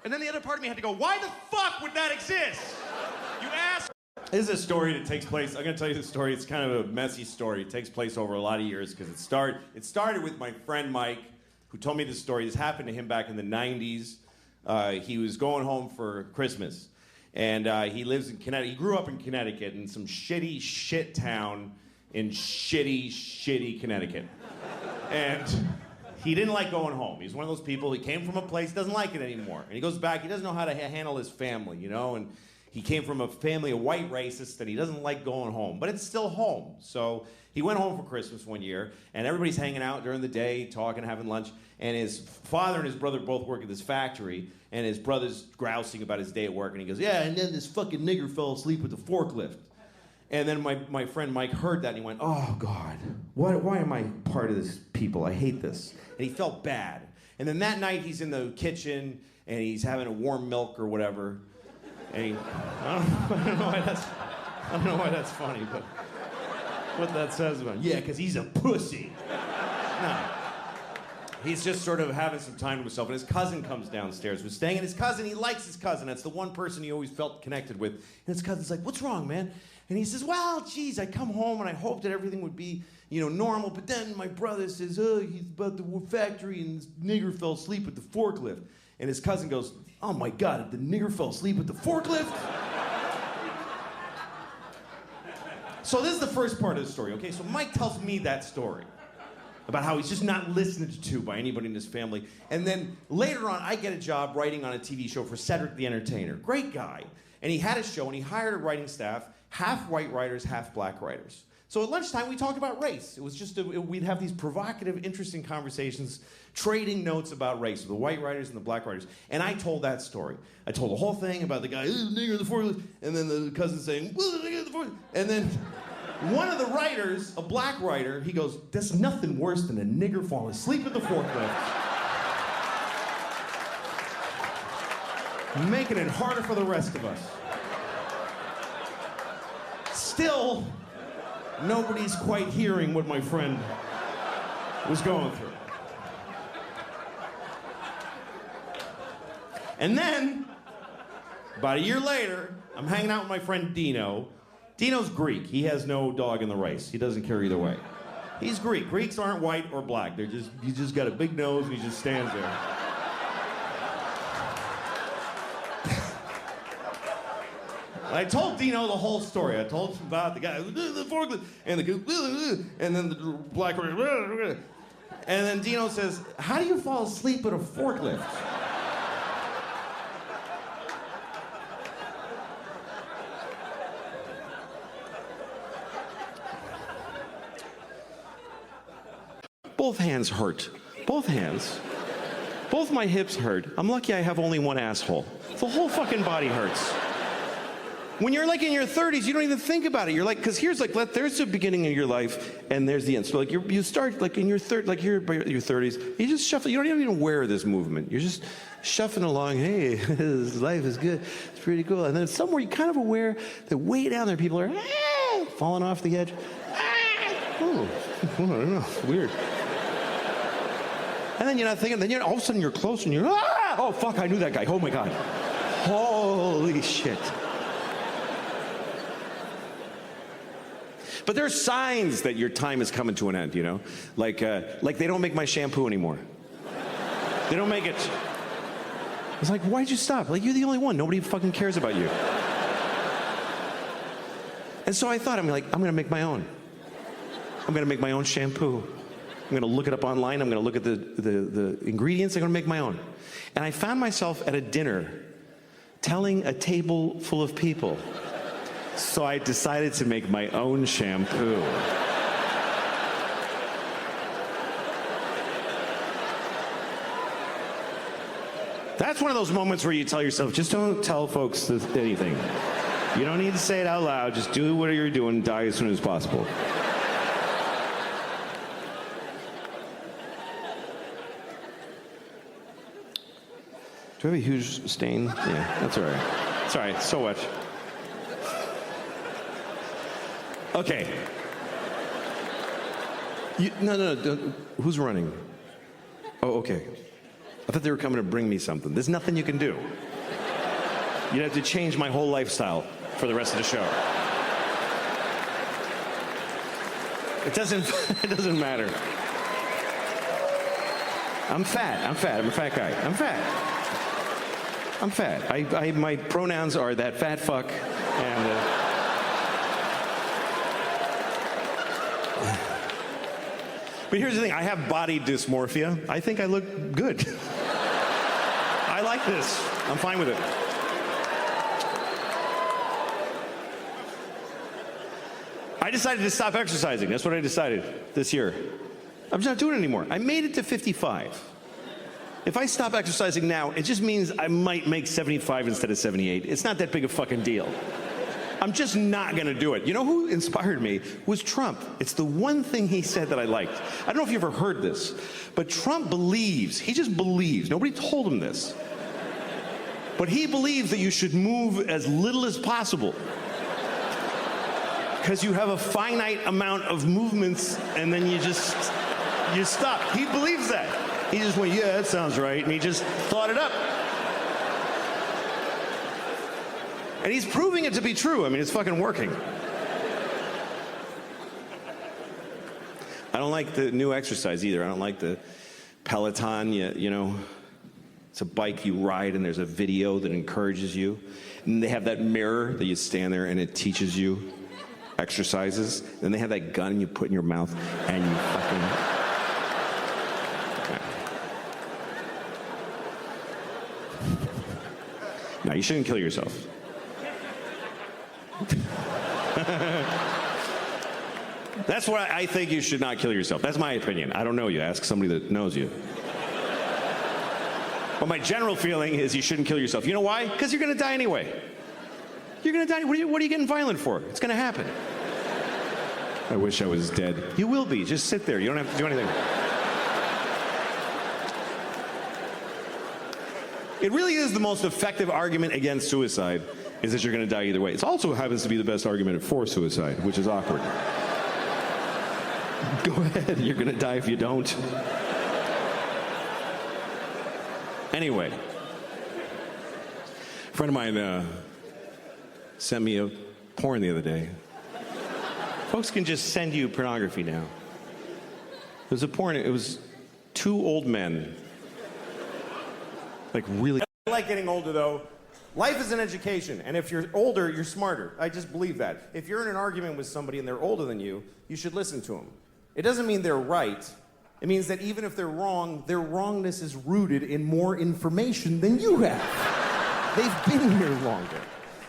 And then the other part of me had to go, why the fuck would that exist? You ass. This is a story that takes place. I'm going to tell you the story. It's kind of a messy story. It takes place over a lot of years because it started with my friend Mike, who told me this story. This happened to him back in the 90s. He was going home for Christmas. And he lives in Connecticut. He grew up in Connecticut in some shitty shit town in shitty Connecticut. And he didn't like going home. He's one of those people, he came from a place, doesn't like it anymore. And he goes back, he doesn't know how to handle his family, you know? And he came from a family of white racists and he doesn't like going home, but it's still home. So he went home for Christmas one year and everybody's hanging out during the day, talking, having lunch. And his father and his brother both work at this factory and his brother's grousing about his day at work. And he goes, yeah, and then this fucking nigger fell asleep with the forklift. And then my friend Mike heard that and he went, oh God, why am I part of this people? I hate this. And he felt bad. And then that night he's in the kitchen and he's having a warm milk or whatever. And I don't know why that's funny, but what that says about him. Yeah, because he's a pussy. No. He's just sort of having some time to himself, and his cousin comes downstairs. We're staying, and his cousin, he likes his cousin. That's the one person he always felt connected with. And his cousin's like, what's wrong, man? And he says, well, geez, I come home and I hoped that everything would be, you know, normal, but then my brother says, oh, he's about the factory and this nigger fell asleep with the forklift. And his cousin goes, oh my God, the nigger fell asleep with the forklift? So this is the first part of the story, okay? So Mike tells me that story about how he's just not listened to by anybody in his family. And then later on, I get a job writing on a TV show for Cedric the Entertainer. Great guy. And he had a show and he hired a writing staff, half white writers, half black writers. So at lunchtime, we talked about race. It was just, we'd have these provocative, interesting conversations, trading notes about race, the white writers and the black writers. And I told that story. I told the whole thing about the guy, nigger in the forklift, and then the cousin saying, well, the nigger in the forklift. And then one of the writers, a black writer, he goes, there's nothing worse than a nigger falling asleep at the forklift. Making it harder for the rest of us. Still, nobody's quite hearing what my friend was going through. And then, about a year later, I'm hanging out with my friend Dino. Dino's Greek. He has no dog in the race. He doesn't care either way. He's Greek. Greeks aren't white or black. He just got a big nose and he just stands there. I told Dino the whole story. I told him about the guy, the forklift, and and then the black, and then Dino says, how do you fall asleep at a forklift? Both hands hurt. Both hands. Both my hips hurt. I'm lucky I have only one asshole. The whole fucking body hurts. When you're like in your 30s, you don't even think about it. You're like, because here's like, there's the beginning of your life, and there's the end. So like you start like in your like you're by your 30s, you just shuffle. You don't even aware this movement. You're just shuffling along. Hey, life is good. It's pretty cool. And then somewhere you're kind of aware that way down there, people are falling off the edge. Oh, I don't know. It's weird. And then you're not thinking. Then all of a sudden you're close, and you're oh fuck, I knew that guy. Oh my God. Holy shit. But there are signs that your time is coming to an end, you know? Like they don't make my shampoo anymore. They don't make it. It's like, why'd you stop? Like, you're the only one. Nobody fucking cares about you. And so I thought, I'm gonna make my own. I'm gonna make my own shampoo. I'm gonna look it up online. I'm gonna look at the ingredients. I'm gonna make my own. And I found myself at a dinner telling a table full of people. So I decided to make my own shampoo. That's one of those moments where you tell yourself, just don't tell folks anything. You don't need to say it out loud. Just do what you're doing, die as soon as possible. Do I have a huge stain? Yeah, that's all right. It's all right. So what? Okay. No, who's running? Oh, okay. I thought they were coming to bring me something. There's nothing you can do. You'd have to change my whole lifestyle for the rest of the show. It doesn't matter. I'm fat. I'm a fat guy. I'm fat. My pronouns are that fat fuck and... But here's the thing, I have body dysmorphia. I think I look good. I like this. I'm fine with it. I decided to stop exercising. That's what I decided this year. I'm just not doing it anymore. I made it to 55. If I stop exercising now, it just means I might make 75 instead of 78. It's not that big a fucking deal. I'm just not gonna do it. You know who inspired me was Trump. It's the one thing he said that I liked. I don't know if you ever heard this, but Trump believes, he just believes, nobody told him this, but he believes that you should move as little as possible because you have a finite amount of movements and then you stop. He believes that. He just went, yeah, that sounds right, and he just thought it up. And he's proving it to be true. I mean, it's fucking working. I don't like the new exercise either. I don't like the peloton, you know. It's a bike you ride and there's a video that encourages you. And they have that mirror that you stand there and it teaches you exercises. Then they have that gun you put in your mouth and you fucking... No, you shouldn't kill yourself. That's why I think you should not kill yourself. That's my opinion. I don't know you. Ask somebody that knows you. But my general feeling is you shouldn't kill yourself. You know why? Because you're going to die anyway. You're going to die. What are you getting violent for? It's going to happen. I wish I was dead. You will be. Just sit there. You don't have to do anything. It really is the most effective argument against suicide, is that you're going to die either way. It also happens to be the best argument for suicide, which is awkward. Go ahead, you're going to die if you don't. Anyway, a friend of mine sent me a porn the other day. Folks can just send you pornography now. It was a porn, it was two old men. Like really. I like getting older though. Life is an education, and if you're older, you're smarter. I just believe that. If you're in an argument with somebody and they're older than you should listen to them. It doesn't mean they're right. It means that even if they're wrong, their wrongness is rooted in more information than you have. They've been here longer.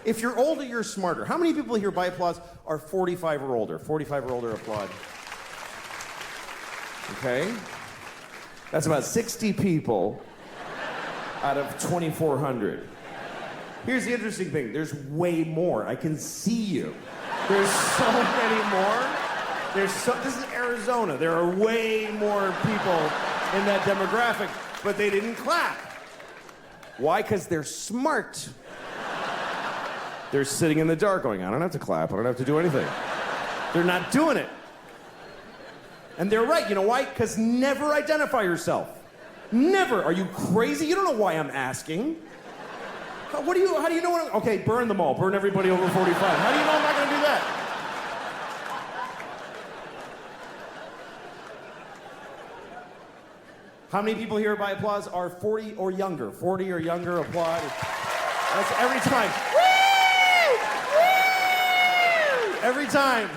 If you're older, you're smarter. How many people here by applause are 45 or older? 45 or older, applaud. Okay? That's about 60 people out of 2,400. Here's the interesting thing. There's way more. I can see you. There's so many more. This is Arizona. There are way more people in that demographic, but they didn't clap. Why? Because they're smart. They're sitting in the dark going, I don't have to clap. I don't have to do anything. They're not doing it. And they're right. You know why? Because never identify yourself. Never. Are you crazy? You don't know why I'm asking. How do you know what I'm... Okay, burn them all. Burn everybody over 45. How do you know I'm not going to do that? How many people here by applause are 40 or younger? 40 or younger, applaud. That's every time. Woo! Woo! Every time.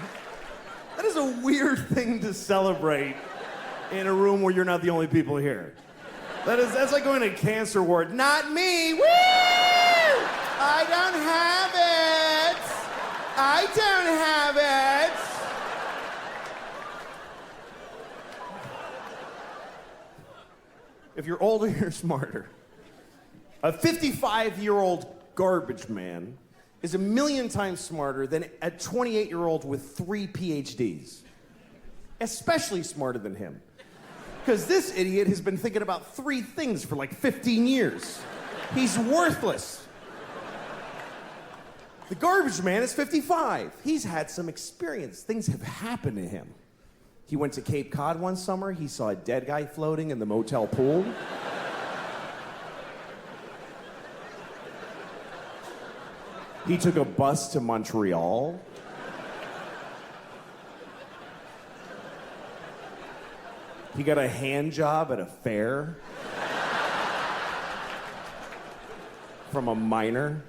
That is a weird thing to celebrate in a room where you're not the only people here. That's like going to a cancer ward. Not me. Woo! I don't have it. I don't have it. If you're older, you're smarter. A 55-year-old garbage man is 1,000,000 times smarter than a 28-year-old with 3 PhDs. Especially smarter than him. Because this idiot has been thinking about 3 things for like 15 years. He's worthless. The garbage man is 55. He's had some experience. Things have happened to him. He went to Cape Cod one summer. He saw a dead guy floating in the motel pool. He took a bus to Montreal. He got a hand job at a fair from a minor.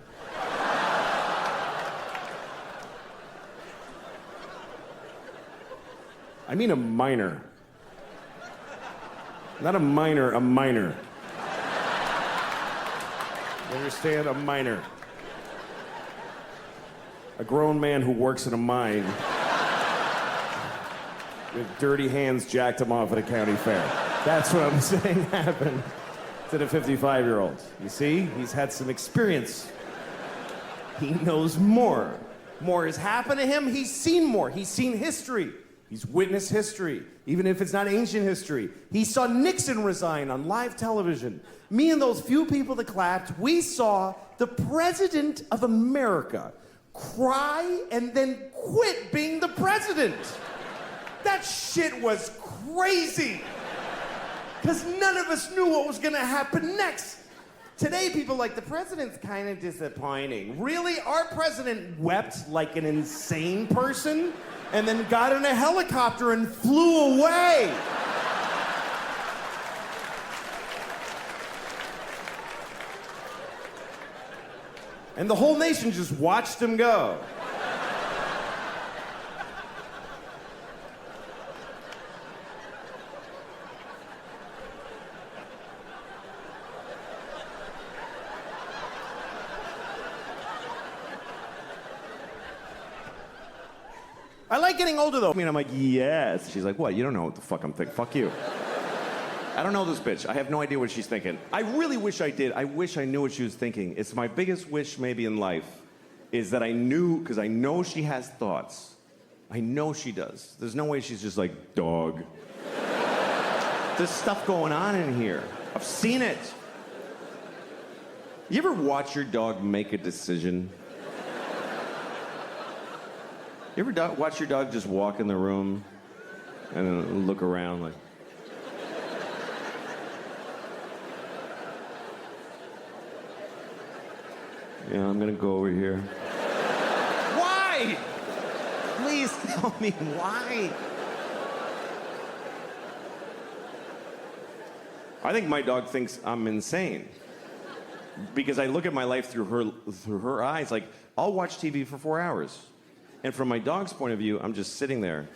I mean a minor. Not a minor, a minor. You understand? A minor. A grown man who works in a mine with dirty hands jacked him off at a county fair. That's what I'm saying happened to the 55-year-old. You see? He's had some experience. He knows more. More has happened to him. He's seen more. He's seen history. He's witnessed history, even if it's not ancient history. He saw Nixon resign on live television. Me and those few people that clapped, we saw the president of America cry and then quit being the president. That shit was crazy. Because none of us knew what was going to happen next. Today, people are like, the president's kind of disappointing. Really? Our president wept like an insane person and then got in a helicopter and flew away. And the whole nation just watched him go. I like getting older, though. I mean, I'm like, yes. She's like, what? You don't know what the fuck I'm thinking. Fuck you. I don't know this bitch. I have no idea what she's thinking. I really wish I did. I wish I knew what she was thinking. It's my biggest wish maybe in life is that I knew, because I know she has thoughts. I know she does. There's no way she's just like, dog. There's stuff going on in here. I've seen it. You ever watch your dog make a decision? You ever watch your dog just walk in the room and then look around like... Yeah, I'm gonna go over here. Why? Please tell me why. I think my dog thinks I'm insane. Because I look at my life through her eyes. Like, I'll watch TV for 4 hours. And from my dog's point of view, I'm just sitting there.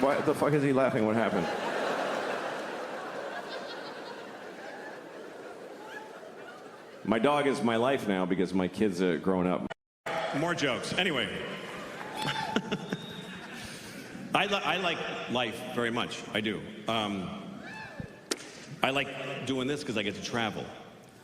Why the fuck is he laughing? What happened? My dog is my life now because my kids are growing up. More jokes. Anyway. I like life very much. I do. I like doing this because I get to travel.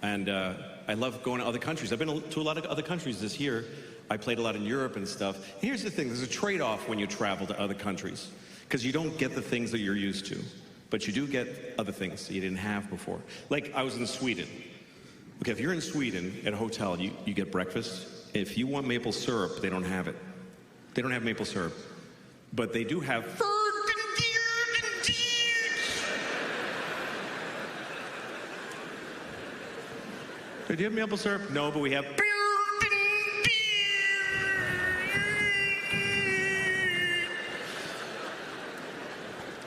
And I love going to other countries. I've been to a lot of other countries this year. I played a lot in Europe and stuff. Here's the thing. There's a trade-off when you travel to other countries. Because you don't get the things that you're used to. But you do get other things that you didn't have before. Like, I was in Sweden. Okay, if you're in Sweden at a hotel, you get breakfast. If you want maple syrup, they don't have it. They don't have maple syrup. But they do have... Do you have maple syrup? No, but we have...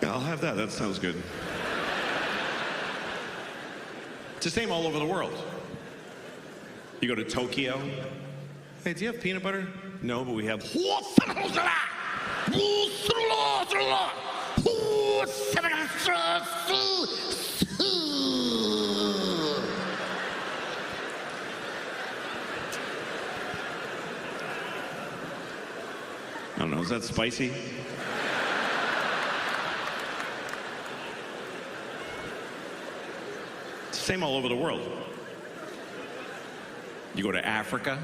Yeah, I'll have that. That sounds good. It's the same all over the world. You go to Tokyo. Hey, do you have peanut butter? No, but we have... I don't know, is that spicy? It's the same all over the world. You go to Africa.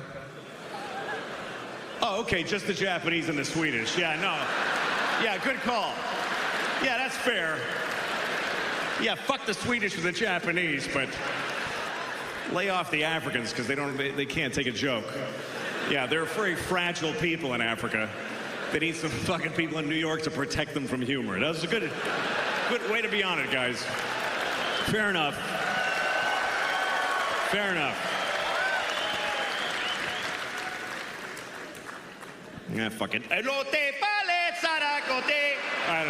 Oh, okay, just the Japanese and the Swedish. Yeah, no. Yeah, good call. Yeah, that's fair. Yeah, fuck the Swedish and the Japanese, but Lay off the Africans because they can't take a joke. Yeah, they're very fragile people in Africa. They need some fucking people in New York to protect them from humor. That was a good way to be on it, guys. Fair enough. Fair enough. Yeah, fuck it. I don't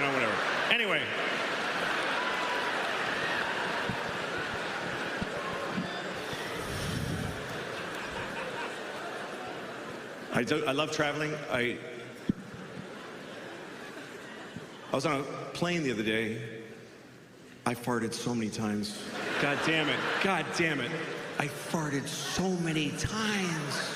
know, whatever. Anyway. I love traveling. I was on a plane the other day. I farted so many times. God damn it. God damn it. I farted so many times.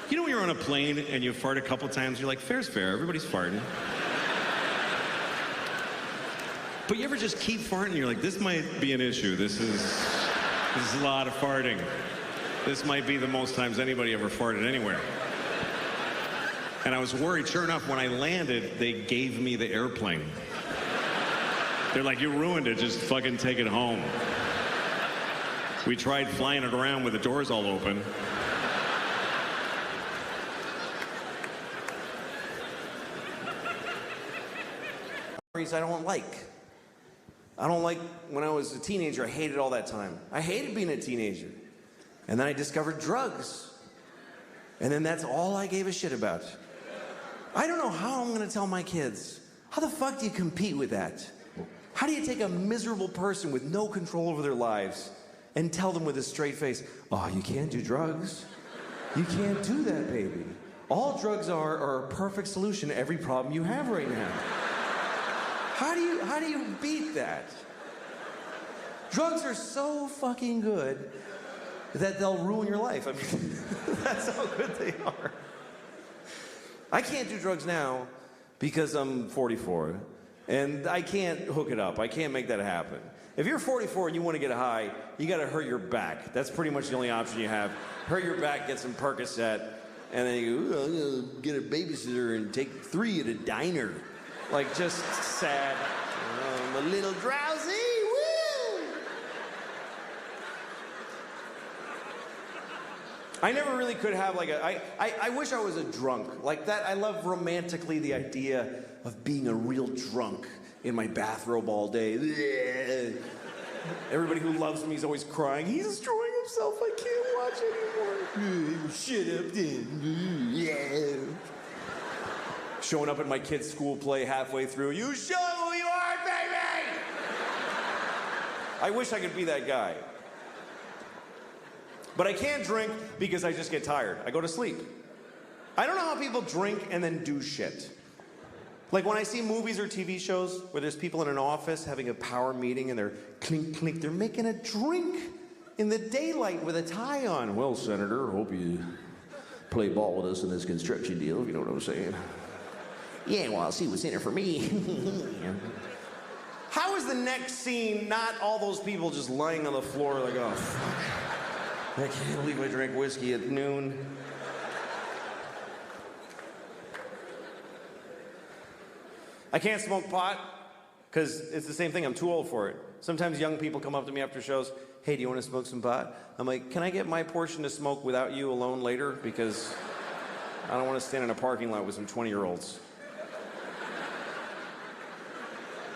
You know when you're on a plane and you fart a couple times, you're like, fair's fair, everybody's farting. But you ever just keep farting, you're like, this might be an issue. This is a lot of farting. This might be the most times anybody ever farted anywhere. And I was worried. Sure enough, when I landed, they gave me the airplane. They're like, you ruined it, just fucking take it home. We tried flying it around with the doors all open. I don't like when I was a teenager. I hated all that time. I hated being a teenager. And then I discovered drugs. And then that's all I gave a shit about. I don't know how I'm gonna tell my kids. How the fuck do you compete with that? How do you take a miserable person with no control over their lives and tell them with a straight face, oh, you can't do drugs. You can't do that, baby. All drugs are a perfect solution to every problem you have right now. How do you beat that? Drugs are so fucking good that they'll ruin your life. I mean, that's how good they are. I can't do drugs now because I'm 44, and I can't hook it up. I can't make that happen. If you're 44 and you want to get high, you got to hurt your back. That's pretty much the only option you have. Hurt your back, get some Percocet, and then you go, I'm gonna get a babysitter and take 3 at a diner. Like, just sad. I'm a little drowsy. Woo! I never really could have like I wish I was a drunk. Like that, I love romantically the idea of being a real drunk in my bathrobe all day. Everybody who loves me is always crying. He's destroying himself. I can't watch anymore. Shut up, then. Yeah. Showing up at my kid's school play halfway through. You show who you are, baby! I wish I could be that guy. But I can't drink because I just get tired. I go to sleep. I don't know how people drink and then do shit. Like when I see movies or TV shows where there's people in an office having a power meeting and they're clink, clink, they're making a drink in the daylight with a tie on. Well, Senator, hope you play ball with us in this construction deal, if you know what I'm saying. Yeah, well, I'll see what's in it for me. How is the next scene not all those people just lying on the floor like, oh, fuck. I can't believe I drank whiskey at noon. I can't smoke pot because it's the same thing. I'm too old for it. Sometimes young people come up to me after shows, hey, do you want to smoke some pot? I'm like, can I get my portion to smoke without you alone later? Because I don't want to stand in a parking lot with some 20-year-olds.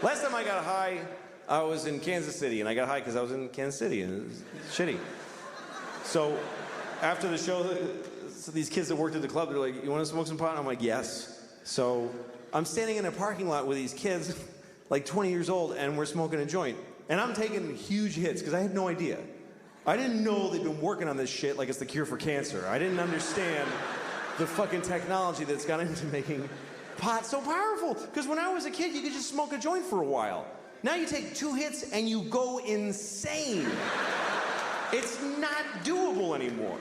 Last time I got high, I was in Kansas City, and I got high because I was in Kansas City, and it was shitty. So after the show, so these kids that worked at the club, they're like, you want to smoke some pot? I'm like, yes. So I'm standing in a parking lot with these kids, like 20 years old, and we're smoking a joint. And I'm taking huge hits because I had no idea. I didn't know they'd been working on this shit like it's the cure for cancer. I didn't understand the fucking technology that's gone into making pot so powerful. Because when I was a kid, you could just smoke a joint for a while. Now you take 2 hits and you go insane. It's not doable anymore.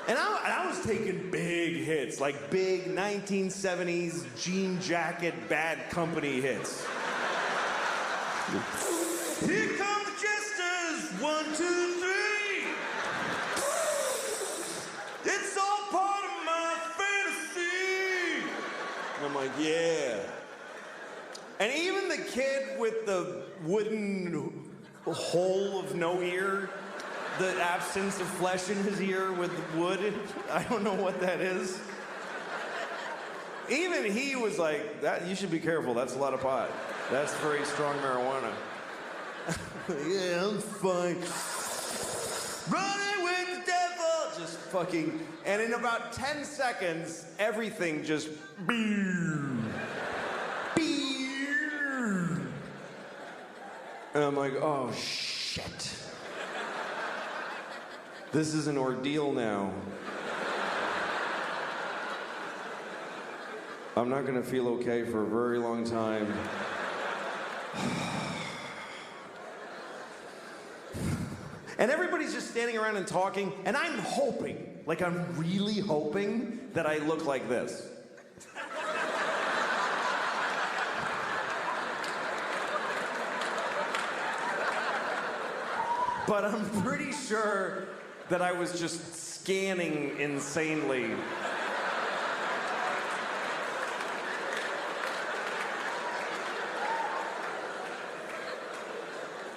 And I was taking big hits, like big 1970s jean jacket, Bad Company hits. Here come the jesters, 1, 2, 3. It's all part of my fantasy. And I'm like, yeah. And even the kid with the wooden hole of no ear, the absence of flesh in his ear with wood, I don't know what that is. Even he was like, "That you should be careful, that's a lot of pot. That's very strong marijuana." Yeah, I'm fine. Running with the devil! Just fucking, and in about 10 seconds, everything just and I'm like, oh shit. This is an ordeal now. I'm not gonna feel okay for a very long time. And everybody's just standing around and talking, and I'm hoping, like I'm really hoping that I look like this. But I'm pretty sure that I was just scanning insanely.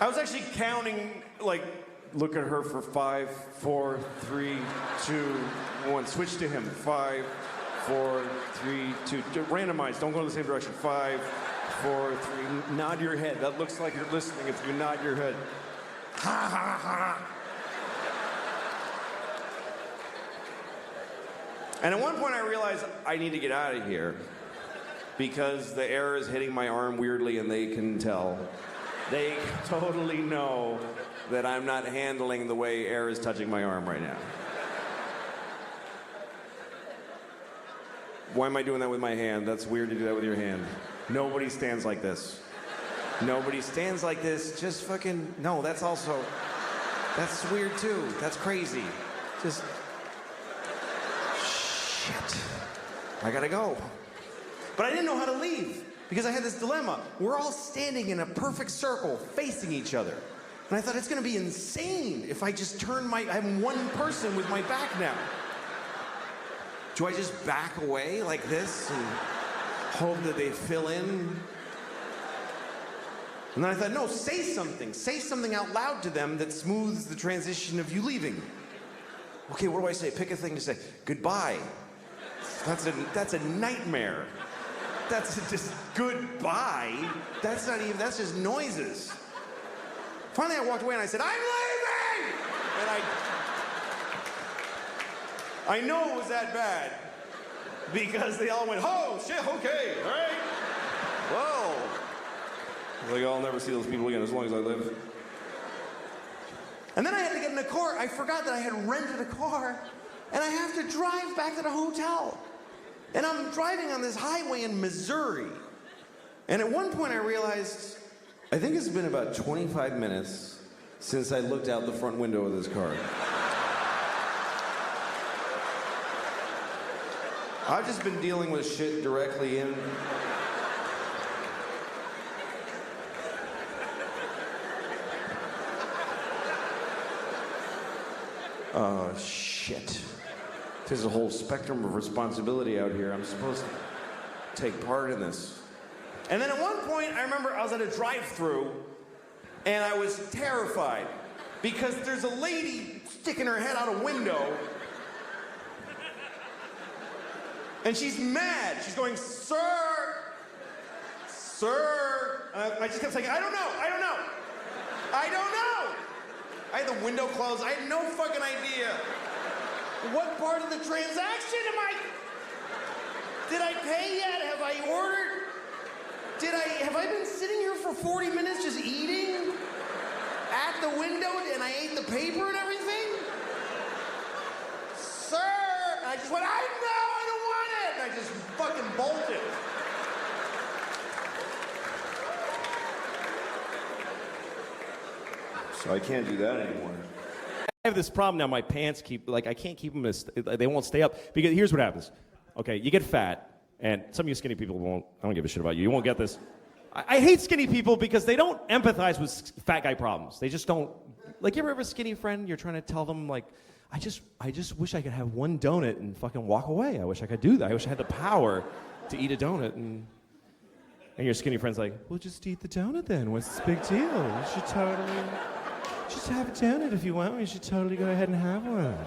I was actually counting, like, look at her for 5, 4, 3, 2, 1. Switch to him. 5, 4, 3, 2. Randomize. Don't go in the same direction. 5, 4, 3. Nod your head. That looks like you're listening if you nod your head. Ha ha ha. And at one point I realized I need to get out of here because the air is hitting my arm weirdly and they can tell. They totally know that I'm not handling the way air is touching my arm right now. Why am I doing that with my hand? That's weird to do that with your hand. Nobody stands like this. Nobody stands like this. Just fucking, no, that's weird too. That's crazy. Just, shit. I gotta go. But I didn't know how to leave because I had this dilemma. We're all standing in a perfect circle facing each other. And I thought it's gonna be insane if I just I'm one person with my back now. Do I just back away like this and hope that they fill in? And then I thought, no, say something. Say something out loud to them that smooths the transition of you leaving. Okay, what do I say? Pick a thing to say. Goodbye. That's a nightmare. That's just goodbye. That's just noises. Finally, I walked away and I said, I'm leaving! And I know it was that bad because they all went, oh, shit, okay, all right. Whoa. I was like, I'll never see those people again as long as I live. And then I had to get in a car. I forgot that I had rented a car, and I have to drive back to the hotel. And I'm driving on this highway in Missouri. And at one point I realized, I think it's been about 25 minutes since I looked out the front window of this car. I've just been dealing with shit directly in. Oh, shit. There's a whole spectrum of responsibility out here. I'm supposed to take part in this. And then at one point, I remember I was at a drive-thru, and I was terrified because there's a lady sticking her head out a window, and she's mad. She's going, sir, sir. I just kept saying, I don't know, I don't know, I don't know. I had the window closed. I had no fucking idea. What part of the transaction am I? Did I pay yet? Have I ordered? Have I been sitting here for 40 minutes just eating at the window and I ate the paper and everything? Sir! And I just went, I don't want it! And I just fucking bolted. So I can't do that anymore. I have this problem now. My pants I can't keep them they won't stay up. Because here's what happens. Okay, you get fat, and some of you skinny people won't, I don't give a shit about you. You won't get this. I hate skinny people because they don't empathize with fat guy problems. They just don't, like, you ever have a skinny friend, you're trying to tell them, like, I just wish I could have one donut and fucking walk away. I wish I could do that. I wish I had the power to eat a donut and And your skinny friend's like, well, just eat the donut then. What's the big deal? You should totally just have a donut if you want. You should totally go ahead and have one.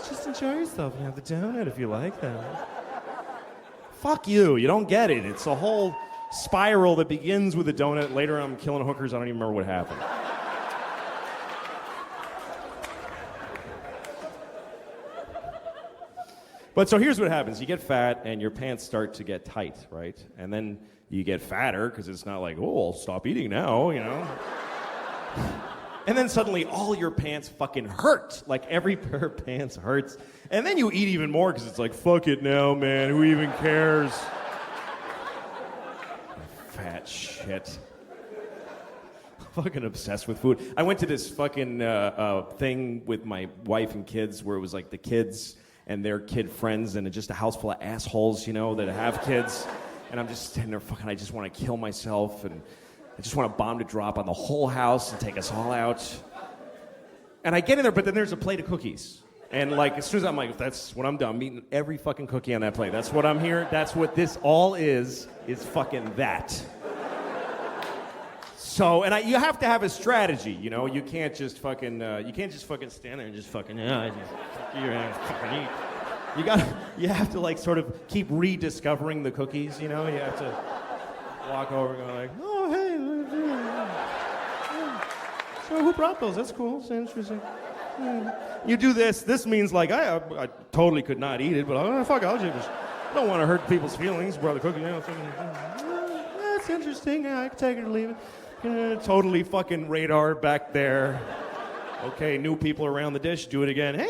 Just enjoy yourself and have the donut if you like that. Fuck you. You don't get it. It's a whole spiral that begins with a donut. Later I'm killing hookers. I don't even remember what happened. But so here's what happens. You get fat and your pants start to get tight, right? And then you get fatter because it's not like, oh, I'll stop eating now, you know? And then suddenly all your pants fucking hurt. Like every pair of pants hurts. And then you eat even more because it's like, fuck it now, man. Who even cares? Fat shit. Fucking obsessed with food. I went to this fucking thing with my wife and kids where it was like the kids and their kid friends and just a house full of assholes, you know, that have kids. And I'm just standing there fucking, I just want to kill myself and I just want a bomb to drop on the whole house and take us all out. And I get in there, but then there's a plate of cookies. And like, as soon as I'm like, that's when I'm done, I'm eating every fucking cookie on that plate. That's what I'm here, that's what this all is fucking that. So, and you have to have a strategy, you know? You can't just fucking stand there and just fucking, fucking eat. You have to like sort of keep rediscovering the cookies, you know? You have to walk over and go like, oh, hey, so who brought those? That's cool, it's interesting. You do this, this means like, I totally could not eat it, but fuck, I don't want to hurt people's feelings, brought the cookie, you know? That's interesting, yeah, I can take it or leave it. Totally fucking radar back there. Okay, new people around the dish, do it again. Hey,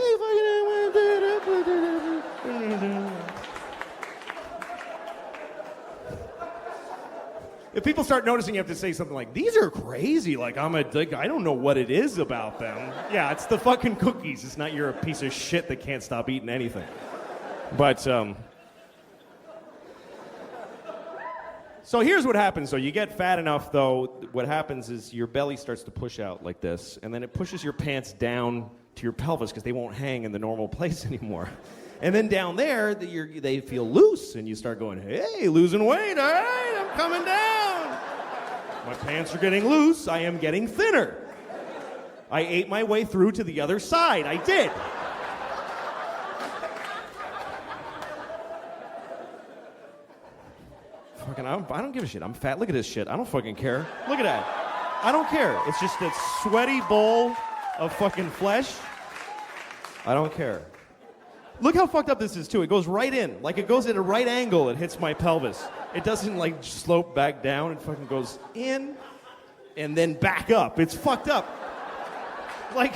if people start noticing, you have to say something like, these are crazy, like I don't know what it is about them. Yeah, it's the fucking cookies. It's not you're a piece of shit that can't stop eating anything. But, so here's what happens. So you get fat enough, though, what happens is your belly starts to push out like this, and then it pushes your pants down to your pelvis because they won't hang in the normal place anymore. And then down there, they feel loose, and you start going, hey, losing weight, all right, I'm coming down. My pants are getting loose, I am getting thinner. I ate my way through to the other side, I did. Fucking, I don't give a shit. I'm fat. Look at this shit. I don't fucking care. Look at that. I don't care. It's just a sweaty bowl of fucking flesh. I don't care. Look how fucked up this is, too. It goes right in. Like, it goes at a right angle. It hits my pelvis. It doesn't, like, slope back down. It fucking goes in and then back up. It's fucked up. Like,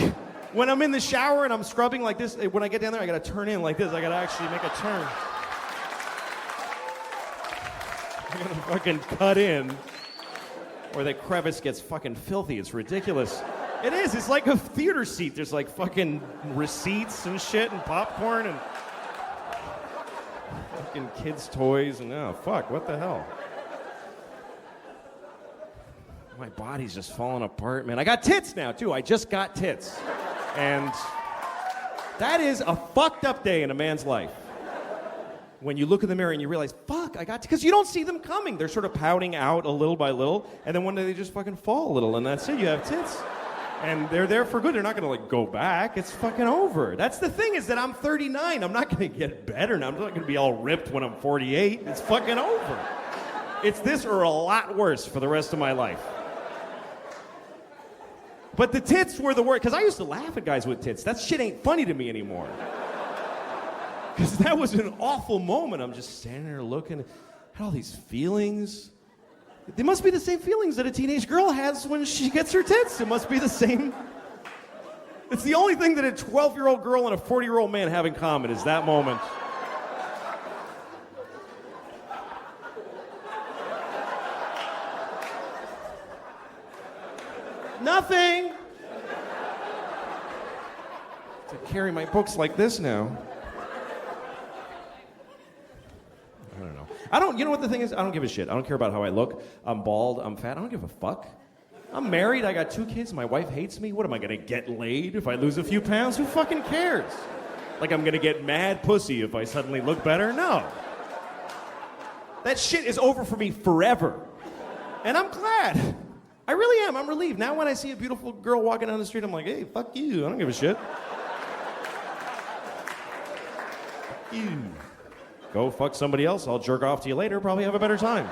when I'm in the shower and I'm scrubbing like this, when I get down there, I gotta turn in like this. I gotta actually make a turn. I'm gonna fucking cut in, or that crevice gets fucking filthy. It's ridiculous. It is. It's like a theater seat. There's like fucking receipts and shit and popcorn and fucking kids' toys and oh fuck, what the hell? My body's just falling apart, man. I got tits now too. I just got tits, and that is a fucked up day in a man's life. When you look in the mirror and you realize, fuck, I got, because you don't see them coming. They're sort of pouting out a little by little, and then one day they just fucking fall a little, and that's it. You have tits. And they're there for good. They're not going to, like, go back. It's fucking over. That's the thing, is that I'm 39. I'm not going to get better now. I'm not going to be all ripped when I'm 48. It's fucking over. It's this or a lot worse for the rest of my life. But the tits were the worst, because I used to laugh at guys with tits. That shit ain't funny to me anymore. Because that was an awful moment. I'm just standing there looking, had all these feelings. They must be the same feelings that a teenage girl has when she gets her tits. It must be the same. It's the only thing that a 12-year-old girl and a 40-year-old man have in common is that moment. Nothing. To carry my books like this now. I don't know. You know what the thing is? I don't give a shit. I don't care about how I look. I'm bald. I'm fat. I don't give a fuck. I'm married. I got 2 kids. My wife hates me. What am I going to get laid if I lose a few pounds? Who fucking cares? Like I'm going to get mad pussy if I suddenly look better? No. That shit is over for me forever. And I'm glad. I really am. I'm relieved. Now when I see a beautiful girl walking down the street, I'm like, hey, fuck you. I don't give a shit. You. Go fuck somebody else. I'll jerk off to you later. Probably have a better time.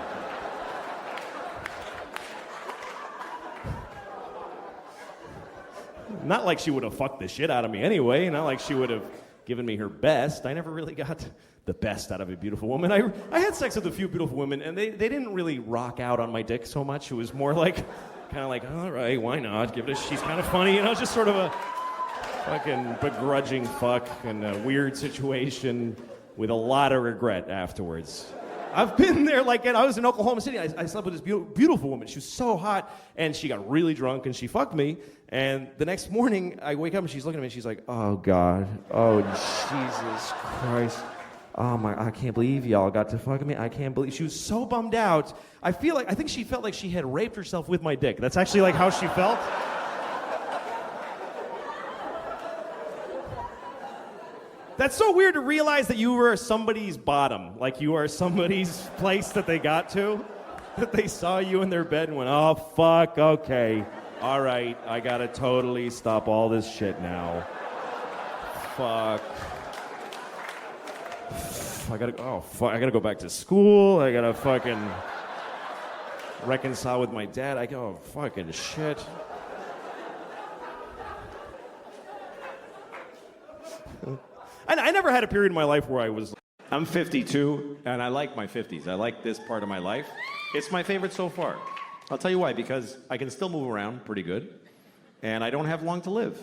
Not like she would have fucked the shit out of me anyway. Not like she would have given me her best. I never really got the best out of a beautiful woman. I had sex with a few beautiful women, and they didn't really rock out on my dick so much. It was more like, kind of like, all right, why not? Give it a, she's kind of funny, you know, just sort of a fucking begrudging fuck in a weird situation with a lot of regret afterwards. I've been there, like, and I was in Oklahoma City. I slept with this beautiful woman. She was so hot, and she got really drunk, and she fucked me. And the next morning, I wake up, and she's looking at me, and she's like, oh, God. Oh, Jesus Christ. Oh, I can't believe y'all got to fuck me. I can't believe. She was so bummed out. I think she felt like she had raped herself with my dick. That's actually, like, how she felt. That's so weird to realize that you were somebody's bottom. Like you are somebody's place that they got to. That they saw you in their bed and went, oh, fuck, okay. All right, I gotta totally stop all this shit now. Fuck. I gotta go back to school. I gotta fucking reconcile with my dad. I go, oh, fucking shit. I never had a period in my life where I was... I'm 52, and I like my 50s. I like this part of my life. It's my favorite so far. I'll tell you why, because I can still move around pretty good, and I don't have long to live.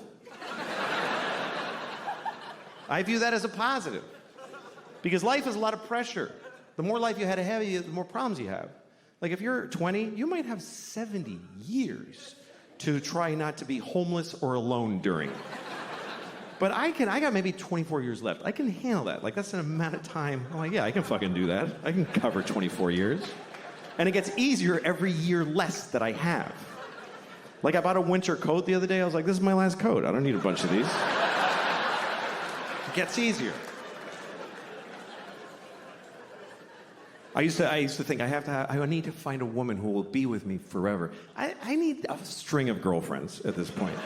I view that as a positive, because life is a lot of pressure. The more life you had ahead of you, the more problems you have. Like if you're 20, you might have 70 years to try not to be homeless or alone during. But I got maybe 24 years left. I can handle that. Like, that's an amount of time. I'm like, yeah, I can fucking do that. I can cover 24 years. And it gets easier every year less that I have. Like, I bought a winter coat the other day. I was like, this is my last coat. I don't need a bunch of these. It gets easier. I used to think I need to find a woman who will be with me forever. I need a string of girlfriends at this point.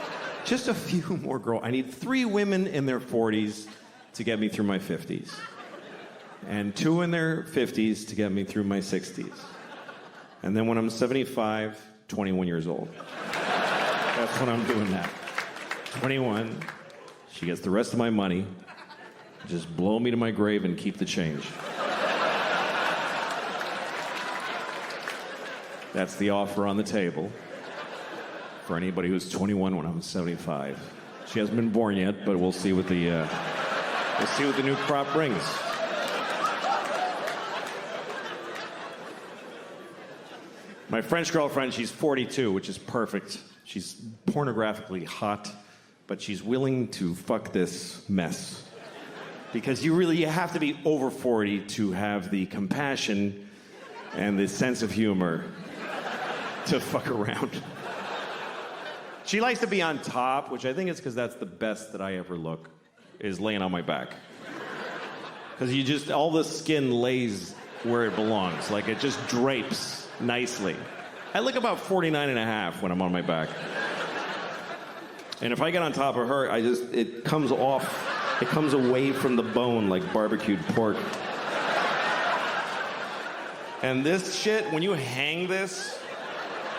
Just a few more girls. I need 3 women in their 40s to get me through my 50s. And 2 in their 50s to get me through my 60s. And then when I'm 75, 21 years old. That's when I'm doing that. 21, she gets the rest of my money. Just blow me to my grave and keep the change. That's the offer on the table. For anybody who's 21 when I'm 75. She hasn't been born yet, but we'll see what the new crop brings. My French girlfriend, she's 42, which is perfect. She's pornographically hot, but she's willing to fuck this mess. Because you have to be over 40 to have the compassion and the sense of humor to fuck around. She likes to be on top, which I think is because that's the best that I ever look, is laying on my back. Because all the skin lays where it belongs. Like, it just drapes nicely. I look about 49 and a half when I'm on my back. And if I get on top of her, it comes off, it comes away from the bone like barbecued pork. And this shit, when you hang this,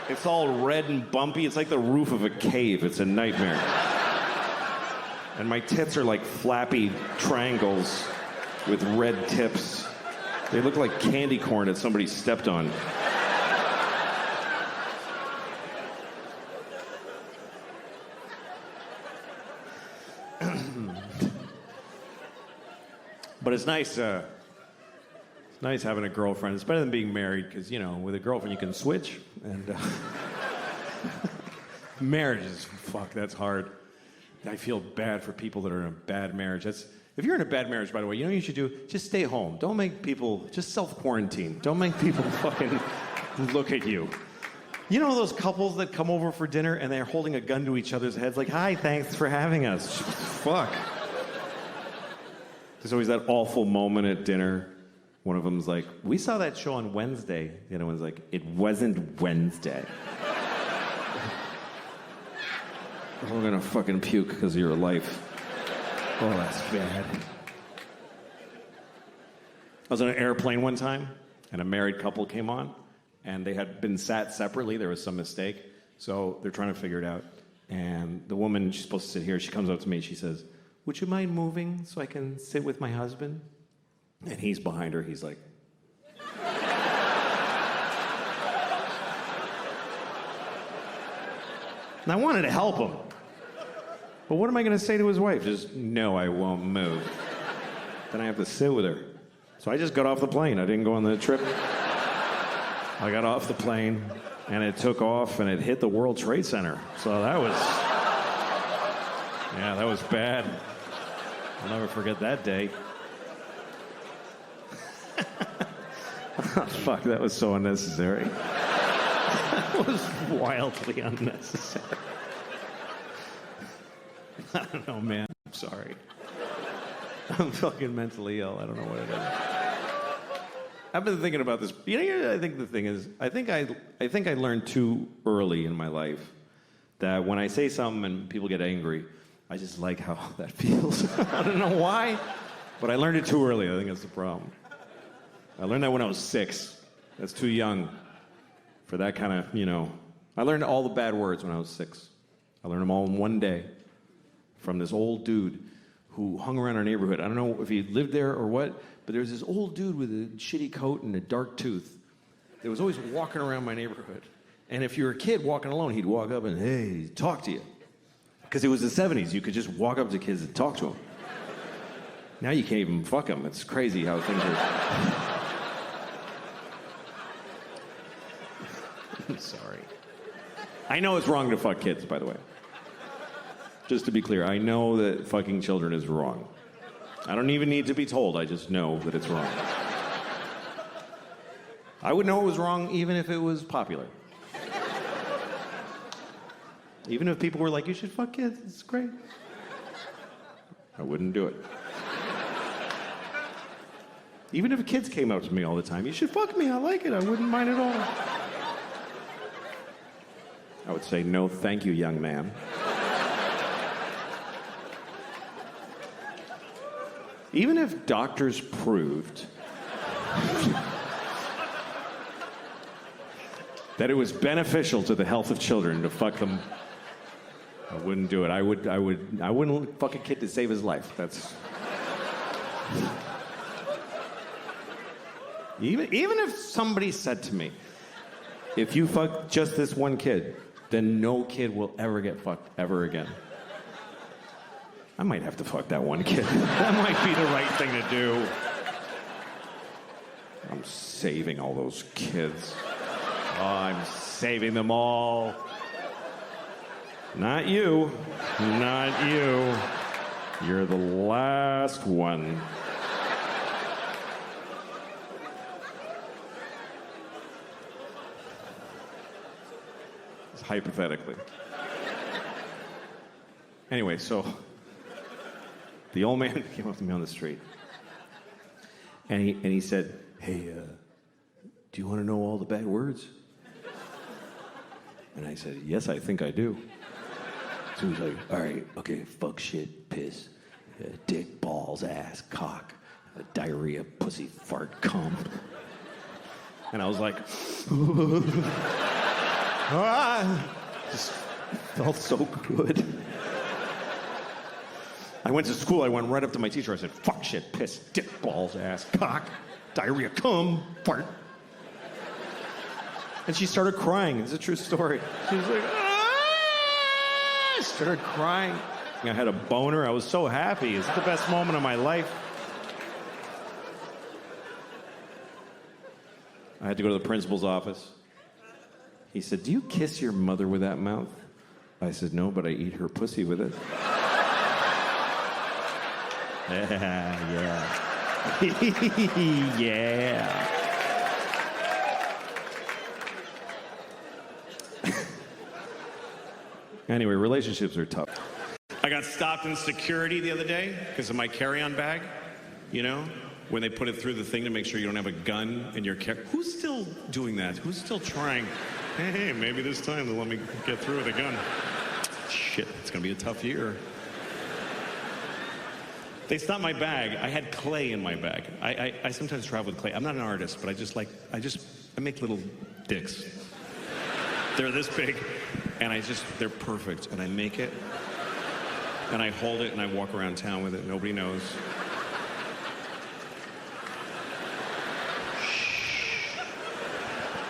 it's all red and bumpy. It's like the roof of a cave. It's a nightmare. And my tits are like flappy triangles with red tips. They look like candy corn that somebody stepped on. But it's nice having a girlfriend. It's better than being married because, with a girlfriend you can switch. And marriage is, that's hard. I feel bad for people that are in a bad marriage. If you're in a bad marriage, by the way, you know what you should do? Just stay home. Don't make people, just self-quarantine. Don't make people fucking look at you. You know those couples that come over for dinner and they're holding a gun to each other's heads like, hi, thanks for having us. Fuck. There's always that awful moment at dinner One of them's like, we saw that show on Wednesday. The other one's like, it wasn't Wednesday. We're gonna fucking puke because of your life. Oh, that's bad. I was on an airplane one time, and a married couple came on, and they had been sat separately. There was some mistake, so they're trying to figure it out. And the woman, she's supposed to sit here, she comes up to me, she says, would you mind moving so I can sit with my husband? And he's behind her, he's like... And I wanted to help him. But what am I going to say to his wife? Just, no, I won't move. Then I have to sit with her. So I just got off the plane. I didn't go on the trip. I got off the plane, and it took off, and it hit the World Trade Center. So that was... Yeah, that was bad. I'll never forget that day. Oh, fuck, that was so unnecessary. That was wildly unnecessary. I don't know, man. I'm sorry. I'm fucking mentally ill. I don't know what it is. I've been thinking about this. You know, I think the thing is, I think I learned too early in my life that when I say something and people get angry, I just like how that feels. I don't know why, but I learned it too early. I think that's the problem. I learned that when I was 6. That's too young for that kind of, you know. I learned all the bad words when I was 6. I learned them all in one day from this old dude who hung around our neighborhood. I don't know if he lived there or what, but there was this old dude with a shitty coat and a dark tooth that was always walking around my neighborhood. And if you were a kid walking alone, he'd walk up and, hey, talk to you. Because it was the 70s. You could just walk up to kids and talk to them. Now you can't even fuck them. It's crazy how things are... I'm sorry. I know it's wrong to fuck kids, by the way. Just to be clear, I know that fucking children is wrong. I don't even need to be told. I just know that it's wrong. I would know it was wrong even if it was popular. Even if people were like, you should fuck kids, it's great. I wouldn't do it. Even if kids came up to me all the time, you should fuck me, I like it, I wouldn't mind at all. I would say, no, thank you, young man. Even if doctors proved that it was beneficial to the health of children to fuck them, I wouldn't do it. I wouldn't fuck a kid to save his life. That's... Even if somebody said to me, if you fuck just this one kid, then no kid will ever get fucked ever again. I might have to fuck that one kid. That might be the right thing to do. I'm saving all those kids. Oh, I'm saving them all. Not you. Not you. You're the last one. Hypothetically. Anyway, so the old man came up to me on the street, and he said, hey, do you want to know all the bad words? And I said, yes, I think I do. So he's like, all right, okay, fuck, shit, piss, dick, balls, ass, cock, diarrhea, pussy, fart, cum. And I was like, just felt so good. I went to school, I went right up to my teacher, I said, fuck, shit, piss, dick, balls, ass, cock, diarrhea, cum, fart. And she started crying. It's a true story. She was like, I started crying. I had a boner. I was so happy. It's the best moment of my life. I had to go to the principal's office. He said, do you kiss your mother with that mouth? I said, no, but I eat her pussy with it. Yeah. Yeah. Anyway, relationships are tough. I got stopped in security the other day because of my carry-on bag, you know? when they put it through the thing to make sure you don't have a gun in your car. Who's still doing that? Who's still trying? Hey, maybe this time they'll let me get through with a gun. Shit, it's gonna be a tough year. They stopped my bag. I had clay in my bag. I sometimes travel with clay. I'm not an artist, but I make little dicks. They're this big, and they're perfect. And I make it, and I hold it, and I walk around town with it. Nobody knows.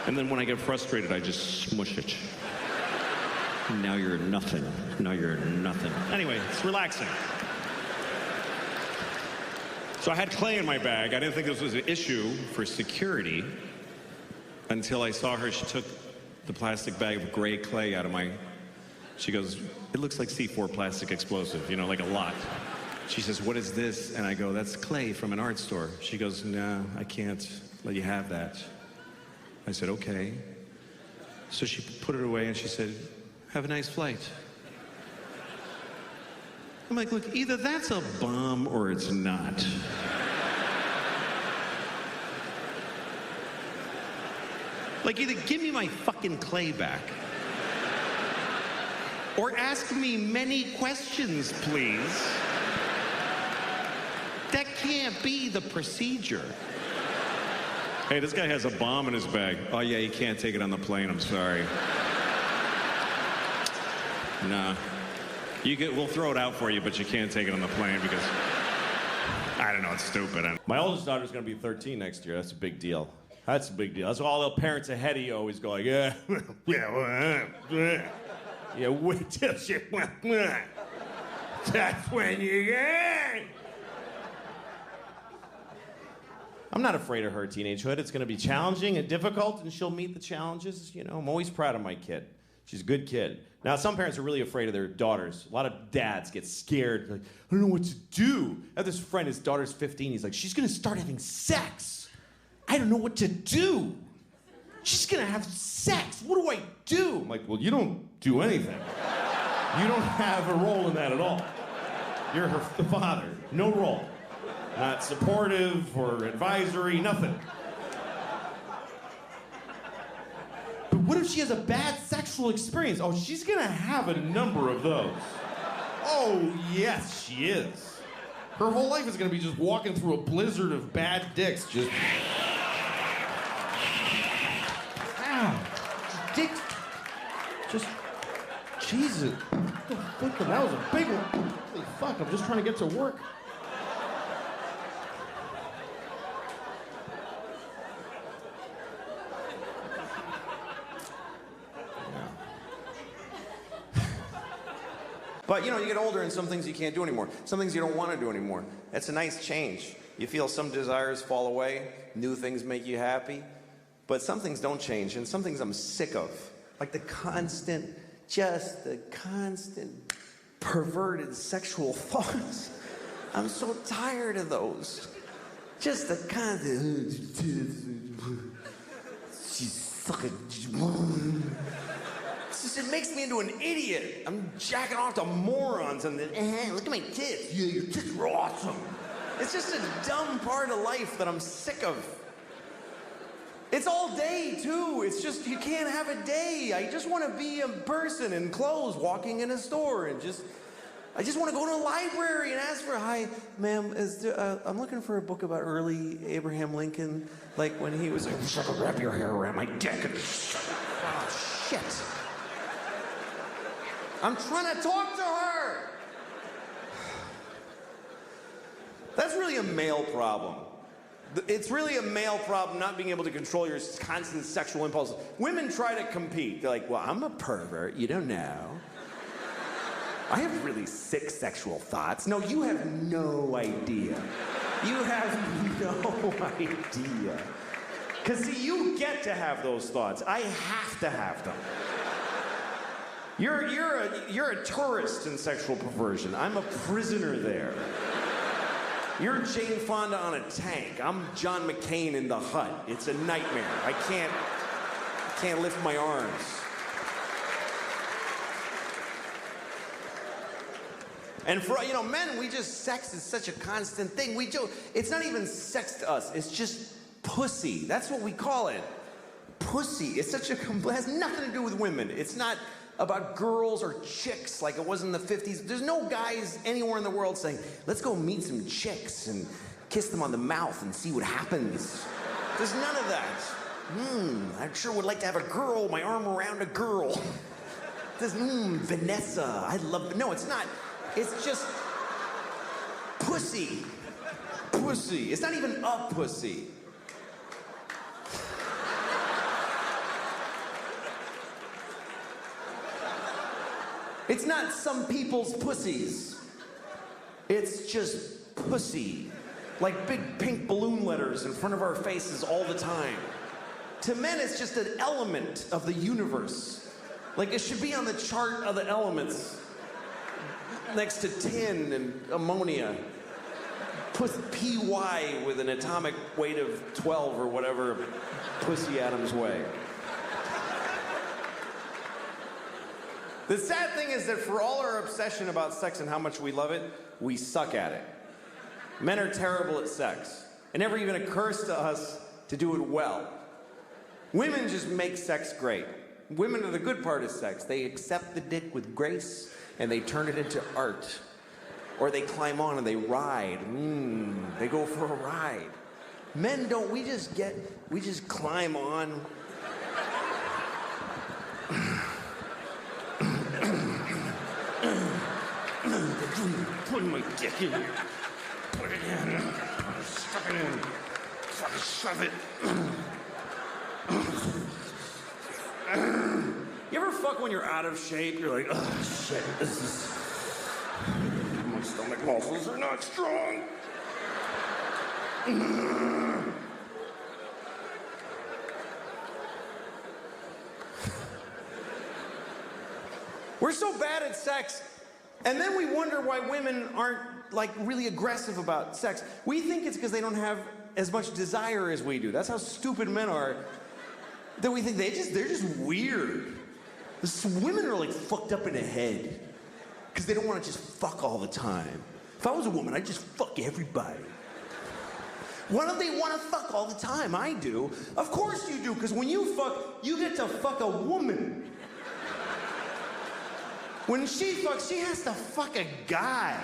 And then when I get frustrated, I just smush it. Now you're nothing. Now you're nothing. Anyway, it's relaxing. So I had clay in my bag. I didn't think this was an issue for security until I saw her. She took the plastic bag of gray clay out of she goes, it looks like C4 plastic explosive, like a lot. She says, what is this? And I go, that's clay from an art store. She goes, no, I can't let you have that. I said, okay. So she put it away and she said, have a nice flight. I'm like, look, either that's a bomb or it's not. Like, either give me my fucking clay back or ask me many questions, please. That can't be the procedure. Hey, this guy has a bomb in his bag. Oh, yeah, you can't take it on the plane. I'm sorry. Nah. We'll throw it out for you, but you can't take it on the plane because, I don't know, it's stupid. My oldest daughter's going to be 13 next year. That's a big deal. That's a big deal. That's why all the parents ahead of you always go like, yeah, yeah, wait till she, that's when you get. I'm not afraid of her teenagehood. It's going to be challenging and difficult, and she'll meet the challenges. I'm always proud of my kid. She's a good kid. Now, some parents are really afraid of their daughters. A lot of dads get scared. Like, I don't know what to do. I have this friend, his daughter's 15. He's like, she's going to start having sex. I don't know what to do. She's going to have sex. What do I do? I'm like, well, you don't do anything. You don't have a role in that at all. You're the father. No role. Not supportive or advisory, nothing. But what if she has a bad sexual experience? Oh, she's gonna have a number of those. Oh, yes, she is. Her whole life is gonna be just walking through a blizzard of bad dicks, just... Ow. Dicks. Just... Jesus. That was a big one. Holy fuck, I'm just trying to get to work. But you get older and some things you can't do anymore. Some things you don't want to do anymore. It's a nice change. You feel some desires fall away, new things make you happy, but some things don't change, and some things I'm sick of. Like the constant perverted sexual thoughts. I'm so tired of those. Just the constant, she's sucking. It makes me into an idiot. I'm jacking off to morons and then, look at my tits. Yeah, your tits are awesome. It's just a dumb part of life that I'm sick of. It's all day, too. It's just, you can't have a day. I just want to be a person in clothes walking in a store and I just want to go to a library and ask for, hi, ma'am, I'm looking for a book about early Abraham Lincoln, like when he was like, wrap your hair around my dick and, oh, shit. I'm trying to talk to her. That's really a male problem. It's really a male problem not being able to control your constant sexual impulses. Women try to compete. They're like, well, I'm a pervert. You don't know. I have really sick sexual thoughts. No, you have no idea. You have no idea. Because, see, you get to have those thoughts. I have to have them. You're a tourist in sexual perversion. I'm a prisoner there. You're Jane Fonda on a tank. I'm John McCain in the hut. It's a nightmare. I can't lift my arms. And for, men, sex is such a constant thing. It's not even sex to us, it's just pussy. That's what we call it. Pussy. It's such a, it has nothing to do with women. It's not about girls or chicks like it was in the 50s. There's no guys anywhere in the world saying, let's go meet some chicks and kiss them on the mouth and see what happens. There's none of that. I sure would like to have a girl, my arm around a girl. This, Vanessa, I love, no, it's not. It's just pussy. Pussy. It's not even a pussy. It's not some people's pussies. It's just pussy. Like big pink balloon letters in front of our faces all the time. To men, it's just an element of the universe. Like it should be on the chart of the elements. Next to tin and ammonia. Put PY with an atomic weight of 12 or whatever pussy atoms weigh. The sad thing is that for all our obsession about sex and how much we love it, we suck at it. Men are terrible at sex. It never even occurs to us to do it well. Women just make sex great. Women are the good part of sex. They accept the dick with grace and they turn it into art. Or they climb on and they ride. They go for a ride. Men don't, we just climb on. Putting my dick in here. Put it in. Stuff it in. Fucking shove it. You ever fuck when you're out of shape? You're like, oh shit, this is... My stomach muscles are not strong. We're so bad at sex, and then we wonder why women aren't like really aggressive about sex. We think it's because they don't have as much desire as we do. That's how stupid men are. That we think they're just weird. Women are like fucked up in the head because they don't want to just fuck all the time. If I was a woman, I'd just fuck everybody. Why don't they want to fuck all the time? I do. Of course you do, because when you fuck, you get to fuck a woman. When she fucks, she has to fuck a guy.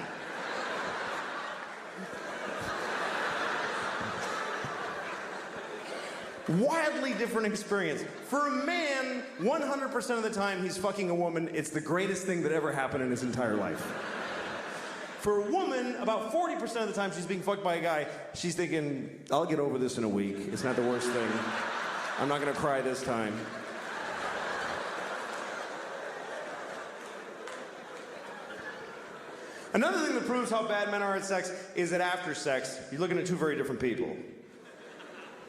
Wildly different experience. For a man, 100% of the time he's fucking a woman, it's the greatest thing that ever happened in his entire life. For a woman, about 40% of the time she's being fucked by a guy, she's thinking, I'll get over this in a week. It's not the worst thing. I'm not gonna cry this time. Another thing that proves how bad men are at sex is that after sex, you're looking at two very different people.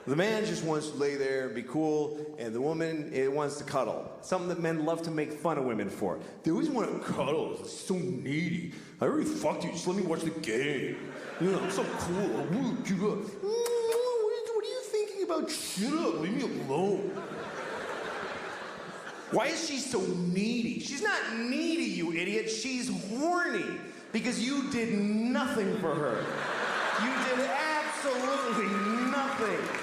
The man just wants to lay there, be cool, and the woman wants to cuddle. Something that men love to make fun of women for. They always want to cuddle. It's so needy. I already fucked you. Just let me watch the game. You know, I'm so cool. What are you thinking about? Shut up. Leave me alone. Why is she so needy? She's not needy, you idiot. She's horny because you did nothing for her. You did absolutely nothing.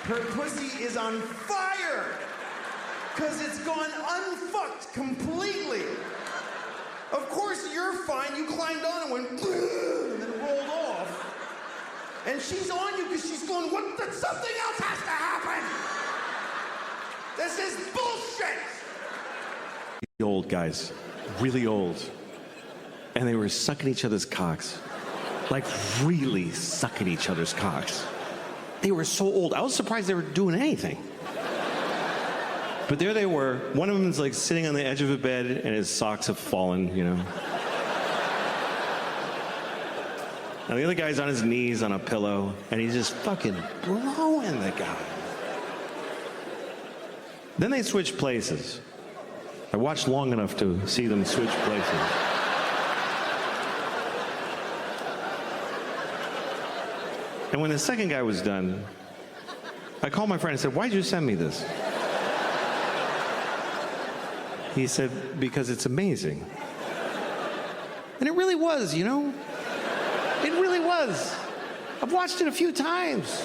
Her pussy is on fire because it's gone unfucked completely. Of course you're fine. You climbed on and went and then rolled off. And she's on you because she's going, something else has to happen. This is bullshit. Old guys, really old. And they were sucking each other's cocks. Like really sucking each other's cocks. They were so old. I was surprised they were doing anything. But there they were. One of them's like sitting on the edge of a bed and his socks have fallen, you know. And the other guy's on his knees on a pillow and he's just fucking blowing the guy. Then they switched places. I watched long enough to see them switch places. And when the second guy was done, I called my friend and said, why'd you send me this? He said, because it's amazing. And it really was, you know? It really was. I've watched it a few times.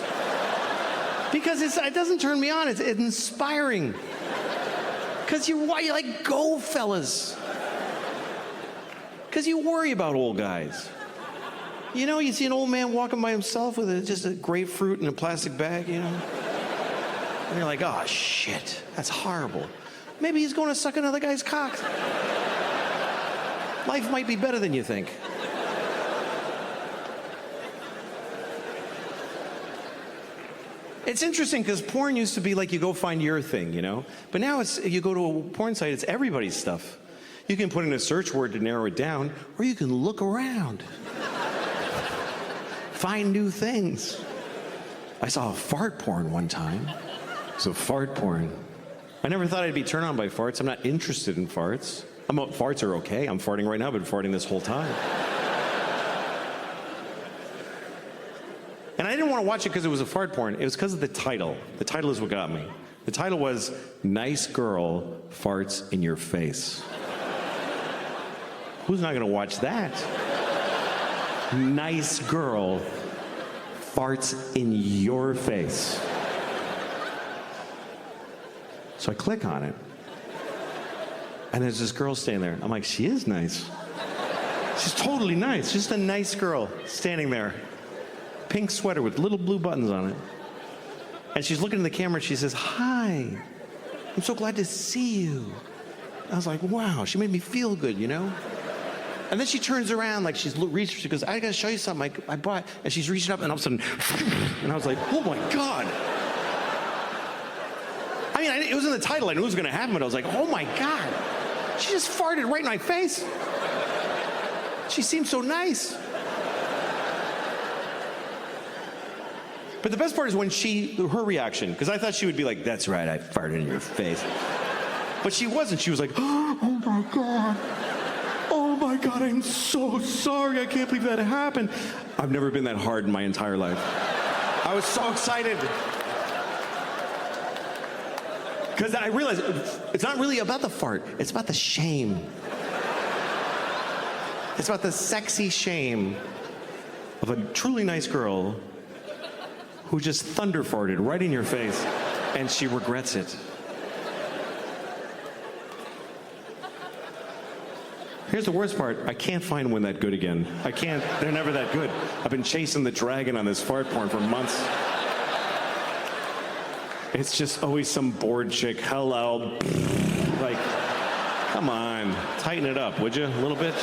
Because it doesn't turn me on, it's inspiring. Because you're like, go, fellas. Because you worry about old guys. You know, you see an old man walking by himself with just a grapefruit in a plastic bag, you know? And you're like, oh, shit, that's horrible. Maybe he's going to suck another guy's cock. Life might be better than you think. It's interesting because porn used to be like you go find your thing, you know? But now you go to a porn site, it's everybody's stuff. You can put in a search word to narrow it down, or you can look around. Find new things. I saw a fart porn one time. So fart porn. I never thought I'd be turned on by farts. I'm not interested in farts. Farts are okay. I'm farting right now. I've been farting this whole time. And I didn't want to watch it because it was a fart porn. It was because of the title. The title is what got me. The title was, Nice Girl Farts in Your Face. Who's not going to watch that? Nice girl farts in your face. So I click on it. And there's this girl standing there. I'm like, she is nice. She's totally nice. Just a nice girl standing there. Pink sweater with little blue buttons on it. And she's looking in the camera and she says, hi, I'm so glad to see you. I was like, wow, she made me feel good, you know? And then she turns around like she's reaching, she goes, I gotta show you something I bought. And she's reaching up and all of a sudden, and I was like, oh my God. I mean, it was in the title, I knew it was gonna happen, but I was like, oh my God. She just farted right in my face. She seemed so nice. But the best part is when her reaction, because I thought she would be like, that's right, I farted in your face. But she wasn't, she was like, oh my God. Oh my God, I'm so sorry. I can't believe that happened. I've never been that hard in my entire life. I was so excited. Because I realized it's not really about the fart. It's about the shame. It's about the sexy shame of a truly nice girl who just thunder farted right in your face, and she regrets it. Here's the worst part. I can't find one that good again. I can't. They're never that good. I've been chasing the dragon on this fart porn for months. It's just always some bored chick. Hello. Like, come on. Tighten it up, would you? A little bit?